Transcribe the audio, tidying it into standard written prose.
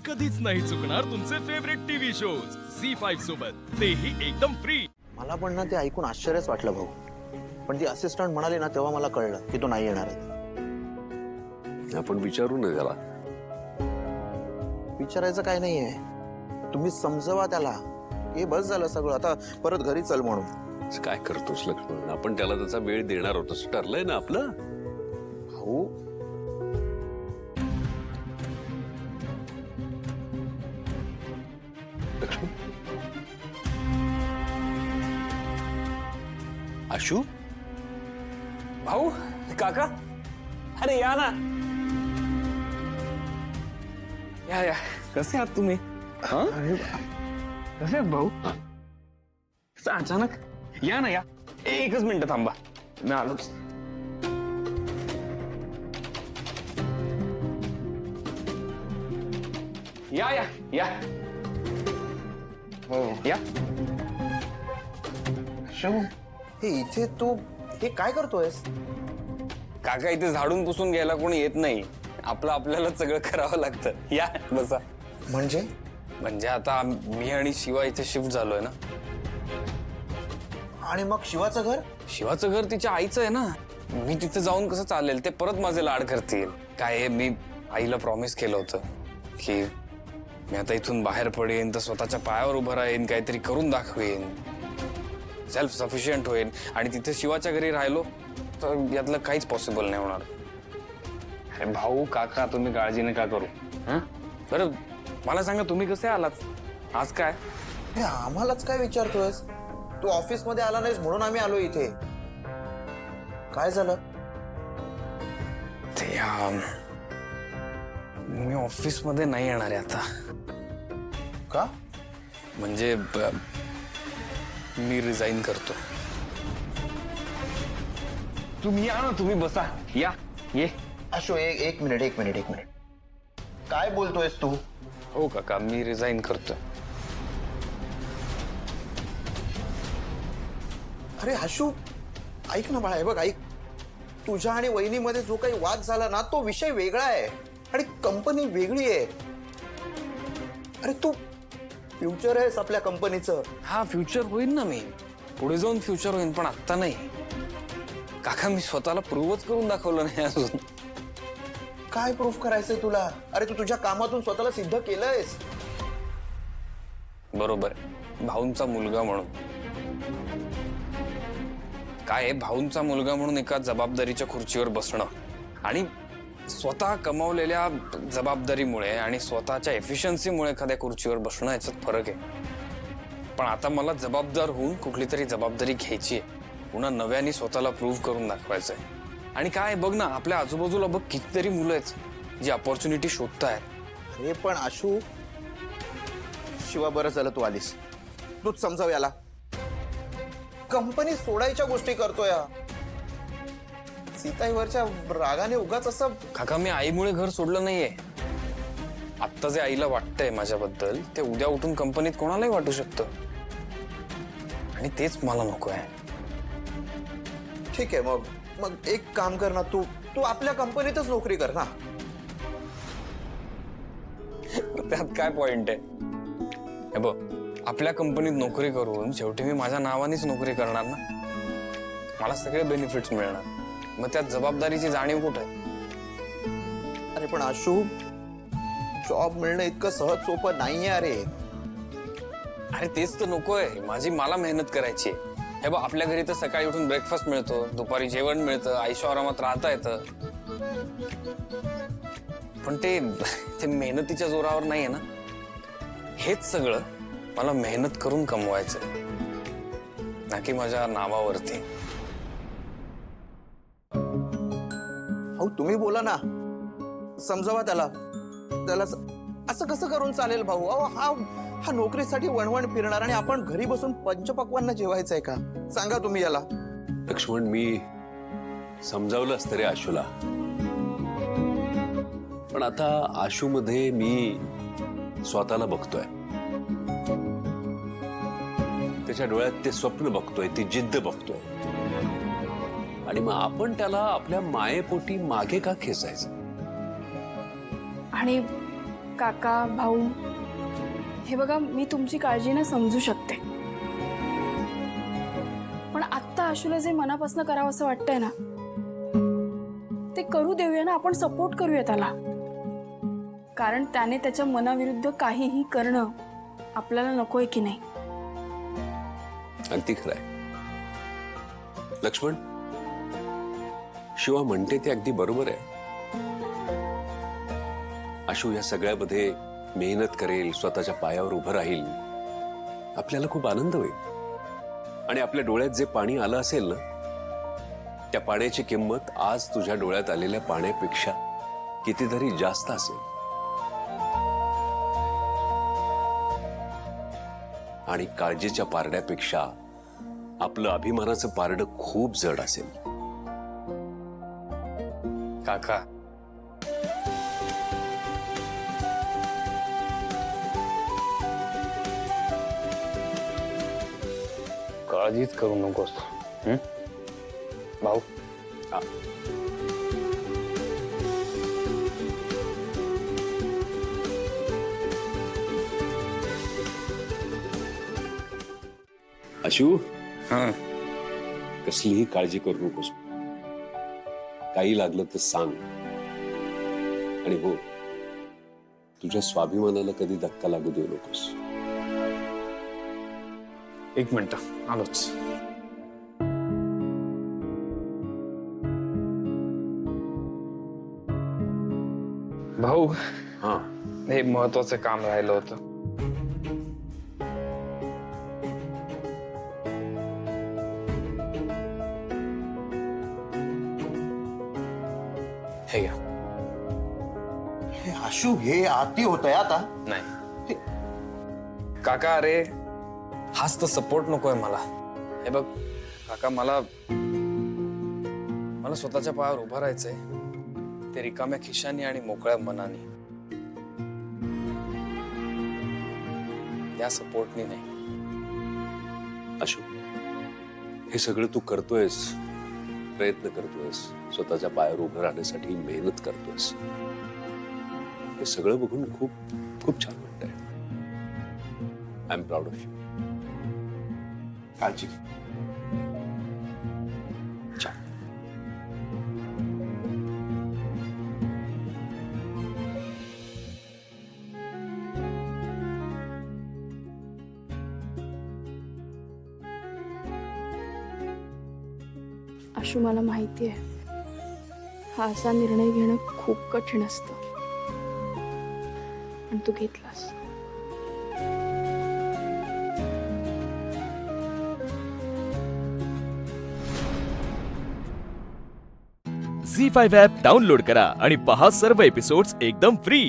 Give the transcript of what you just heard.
कधीच नाही चुकणार तुमचे फेवरेट टीव्ही शोज झी5 सोबत, तेही एकदम फ्री। मला पण ना ते ऐकून आश्चर्यच वाटलं भाऊ, पण ती असिस्टंट म्हणाली ना तेव्हा मला कळलं की तो नाही येणार आहे। आपण विचारू ना त्याला। विचारायचं काय नाहीये, तुम्ही समजवा त्याला, हे बस झालं सगळं, आता परत घरी चल म्हणून। काय करतोस लक्ष्मण, आपण त्याला त्याचा वेळ देणार होतो, ठरलंय ना आपलं। भाऊ लक्ष्मण, आशू, भाऊ, काका, अरे या ना, या कसे आहात तुम्ही? कसे आहात भाऊ? असं अचानक या ना, या एकच मिनिट थांबा, मी आलोच। या या या, हो या। हे इथे तू हे काय करतोयस? काका, इथे झाडून पुसून घ्यायला कोणी येत नाही, आपलं आपल्याला सगळं करावं लागतं। या बसा। म्हणजे आता मी आणि शिवा इथे शिफ्ट झालोय ना। आणि मग शिवाचं घर? शिवाचं घर तिच्या आईचं आहे ना, मी तिथे जाऊन कसं चालेल, ते परत माझे लाड करतील काय आहे, मी आईला प्रॉमिस केलं होतं की मी आता इथून बाहेर पडेन तर स्वतःच्या पायावर उभं राहीन, काहीतरी करून दाखवेन, सेल्फ सफिशियंट होईन, आणि तिथे शिवाच्या घरी राहिलो तर यातलं काहीच पॉसिबल नाही होणार। अरे भाऊ, काका, तुम्ही काळजी नका करू। बरं मला सांगा, तुम्ही कसे आलात आज? काय हे आम्हालाच काय विचारतोयस? तू ऑफिस मध्ये आला नाहीस म्हणून आम्ही आलो इथे। काय झालं? ते मी ऑफिस मध्ये नाही येणार आहे आता। का? म्हणजे मी रिझाईन करतो। तुम्ही या ना, तुम्ही बसा, या ये। अशो, एक मिनिट। काय बोलतोयस तू? हो काका, मी रिझाईन करतो। अरे हशू, ऐक ना बाळा, हे बघ ऐक, तुझ्या आणि वहिनीमध्ये जो काही वाद झाला ना तो विषय वेगळा आहे आणि कंपनी वेगळी आहे। अरे तू फ्युचर आहेस आपल्या कंपनीचं। हा, फ्युचर होईल ना, मी पुढे जाऊन फ्युचर होईल, पण आत्ता नाही। काका, मी स्वतःला प्रूव्हच करून दाखवलं नाही अजून। काय प्रूफ करायचंय तुला? अरे तू तुझ्या कामातून स्वतःला सिद्ध केलंयस। बरोबर, भाऊंचा मुलगा म्हणून। काय भाऊंचा मुलगा म्हणून एका जबाबदारीच्या खुर्चीवर बसणं आणि स्वतः कमावलेल्या जबाबदारीमुळे आणि स्वतःच्या एफिशियन्सीमुळे एखाद्या खुर्चीवर बसणं, याच्यात फरक आहे। पण आता मला जबाबदार होऊन कुठली तरी जबाबदारी घ्यायची आहे, पुन्हा नव्याने स्वतःला प्रूव्ह करून दाखवायचंय। आणि काय बघ ना, आपल्या आजूबाजूला बघ कितीतरी मुलं आहेत जी अपॉर्च्युनिटी शोधतायत। अरे पण आशू, शिवा, बरं झालं तू आलीस, तूच समजाव याला। कंपनी सोडायच्या गोष्टी करतोय, सीताईवरच्या रागाने उगाच असं। काका, मी आईमुळे घर सोडलं नाहीये। आत्ता जे आईला वाटतंय माझ्याबद्दल, ते उद्या उठून कंपनीत कोणालाही वाटू शकतं, आणि तेच मला नको आहे। ठीक आहे, मग एक काम कर ना, तू आपल्या कंपनीतच नोकरी कर ना। त्यात काय पॉइंट आहे? हे बघ, आपल्या कंपनीत नोकरी करून शेवटी मी माझ्या नावानेच नोकरी करणार ना, मला सगळे बेनिफिट्स मिळणार, मग त्यात जबाबदारीची जाणीव कुठे? अरे पण आशू, जॉब मिळणं इतकं सहज सोपं नाहीये। अरे तेच तर नकोय, मला मेहनत करायची आहे। हे बघ, आपल्या घरी तर सकाळी उठून ब्रेकफास्ट मिळतो, दुपारी जेवण मिळतं, आयुष्य आरामात राहता येतं, पण ते मेहनतीच्या जोरावर नाहीये ना। हेच सगळं मला मेहनत करून कमवायचं, ना की माझ्या नावावरती। हो, तुम्ही बोला ना, समजावा त्याला। असं कसं करून चालेल भाऊ? अहो, हा नोकरीसाठी वणवण फिरणार आणि आपण घरी बसून पंचपक्वांना जेवायचंय का? सांगा तुम्ही याला। लक्ष्मण, मी समजावलं असतं रे आशूला, पण आता आशू मध्ये मी स्वतःला बघतोय, त्याच्या डोळ्यात ते स्वप्न बघतोय, ती जिद्द बघतोय, आणि मग आपण त्याला आपल्या मायेपोटी मागे का खेचायचं? आणि काका भाऊ, हे बघा, मी तुमची काळजी ना समजू शकते, पण आत्ता आशूला जे मनापासून करावं असं वाटतंय ना ते करू देऊया ना. आपण सपोर्ट करूया त्याला, कारण त्याने त्याच्या मनाविरुद्ध काहीही करणं आपल्याला नकोय की नाही. अगदी खरंय लक्ष्मण, शिवा म्हणते ते अगदी बरोबर आहे. आशू या सगळ्यामध्ये मेहनत करेल, स्वतःच्या पायावर उभं राहील, आपल्याला खूप आनंद होईल. आणि आपल्या डोळ्यात जे पाणी आलं असेल ना, त्या पाण्याची किंमत आज तुझ्या डोळ्यात आलेल्या पाण्यापेक्षा कितीतरी जास्त असेल. आणि काळजीच्या पारड्यापेक्षा आपलं अभिमानाचं पारडं खूप जड असेल. काका, काळजीच करू नकोस. भाऊ, हा. आशू, हा, कसलीही काळजी करू नकोस. काही लागलं तर सांग. आणि हो, तुझ्या स्वाभिमानाला कधी धक्का लागू देऊ नकोस. एक मिनिट, आलोच. भाऊ, हा, हे महत्वाचं काम राहिलं होतं. हे घ्या. हे आशू, हे आती होतंय आता. नाही काका, अरे हाच तर सपोर्ट नकोय मला. हे बघ काका, मला स्वतःच्या पायावर उभं राहायचंय, ते रिकाम्या खिशानी आणि मोकळ्या मनाने, त्या सपोर्टनी नाही. आशू, हे सगळं तू करतोयस, प्रयत्न करतोयस, स्वतःच्या पायावर उभं राहण्यासाठी मेहनत करतोयस, हे सगळं बघून खूप खूप छान वाटतंय. I am proud of you. काळजी घे. छान. आशू, मला माहिती आहे हा असा निर्णय घेणं खूप कठीण असतं, पण तू घेतलास. झी 5 ॲप डाउनलोड करा आणि पहा सर्व एपिसोड्स एकदम फ्री.